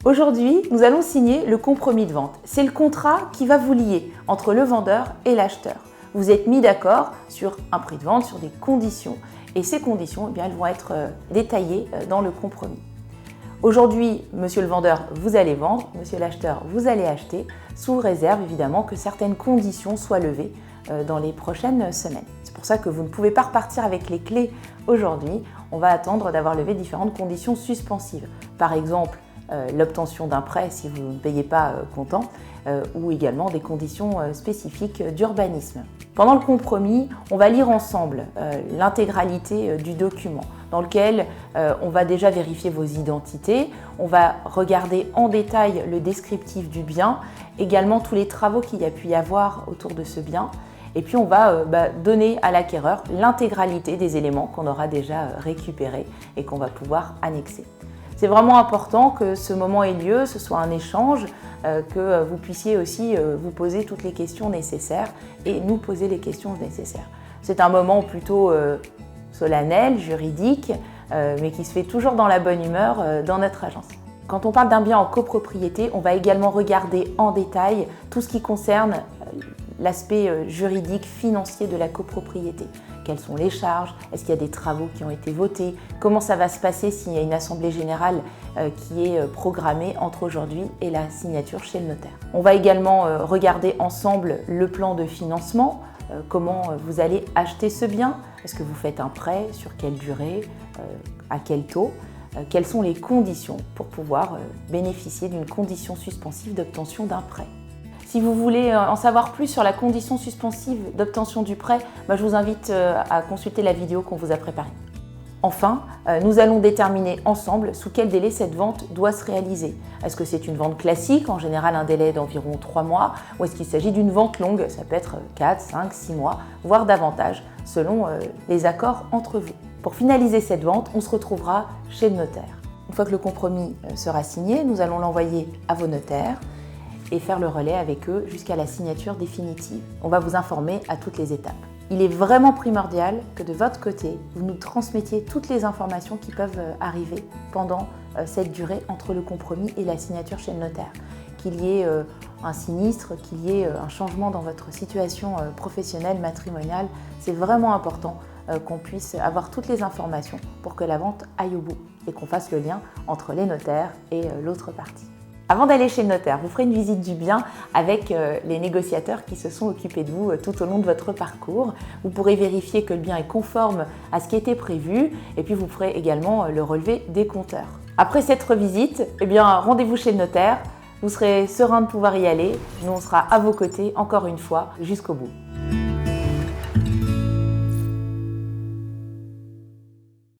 Aujourd'hui, nous allons signer le compromis de vente. C'est le contrat qui va vous lier entre le vendeur et l'acheteur. Vous êtes mis d'accord sur un prix de vente, sur des conditions. Et ces conditions, elles vont être détaillées dans le compromis. Aujourd'hui, monsieur le vendeur, vous allez vendre, monsieur l'acheteur, vous allez acheter, sous réserve évidemment que certaines conditions soient levées dans les prochaines semaines. C'est pour ça que vous ne pouvez pas repartir avec les clés aujourd'hui. On va attendre d'avoir levé différentes conditions suspensives. Par exemple, l'obtention d'un prêt si vous ne payez pas comptant, ou également des conditions spécifiques d'urbanisme. Pendant le compromis, on va lire ensemble l'intégralité du document dans lequel on va déjà vérifier vos identités, on va regarder en détail le descriptif du bien, également tous les travaux qu'il y a pu y avoir autour de ce bien, et puis on va donner à l'acquéreur l'intégralité des éléments qu'on aura déjà récupérés et qu'on va pouvoir annexer. C'est vraiment important que ce moment ait lieu, ce soit un échange, que vous puissiez aussi vous poser toutes les questions nécessaires et nous poser les questions nécessaires. C'est un moment plutôt solennel, juridique, mais qui se fait toujours dans la bonne humeur dans notre agence. Quand on parle d'un bien en copropriété, on va également regarder en détail tout ce qui concerne l'aspect juridique, financier de la copropriété. Quelles sont les charges? Est-ce qu'il y a des travaux qui ont été votés? Comment ça va se passer s'il y a une assemblée générale qui est programmée entre aujourd'hui et la signature chez le notaire? On va également regarder ensemble le plan de financement, comment vous allez acheter ce bien. Est-ce que vous faites un prêt? Sur quelle durée? À quel taux? Quelles sont les conditions pour pouvoir bénéficier d'une condition suspensive d'obtention d'un prêt? Si vous voulez en savoir plus sur la condition suspensive d'obtention du prêt, je vous invite à consulter la vidéo qu'on vous a préparée. Enfin, nous allons déterminer ensemble sous quel délai cette vente doit se réaliser. Est-ce que c'est une vente classique, en général un délai d'environ 3 mois, ou est-ce qu'il s'agit d'une vente longue? Ça peut être 4, 5, 6 mois, voire davantage, selon les accords entre vous. Pour finaliser cette vente, on se retrouvera chez le notaire. Une fois que le compromis sera signé, nous allons l'envoyer à vos notaires et faire le relais avec eux jusqu'à la signature définitive. On va vous informer à toutes les étapes. Il est vraiment primordial que de votre côté, vous nous transmettiez toutes les informations qui peuvent arriver pendant cette durée entre le compromis et la signature chez le notaire. Qu'il y ait un sinistre, qu'il y ait un changement dans votre situation professionnelle, matrimoniale, c'est vraiment important qu'on puisse avoir toutes les informations pour que la vente aille au bout et qu'on fasse le lien entre les notaires et l'autre partie. Avant d'aller chez le notaire, vous ferez une visite du bien avec les négociateurs qui se sont occupés de vous tout au long de votre parcours. Vous pourrez vérifier que le bien est conforme à ce qui était prévu et puis vous ferez également le relevé des compteurs. Après cette revisite, rendez-vous chez le notaire. Vous serez serein de pouvoir y aller. Nous, on sera à vos côtés, encore une fois, jusqu'au bout.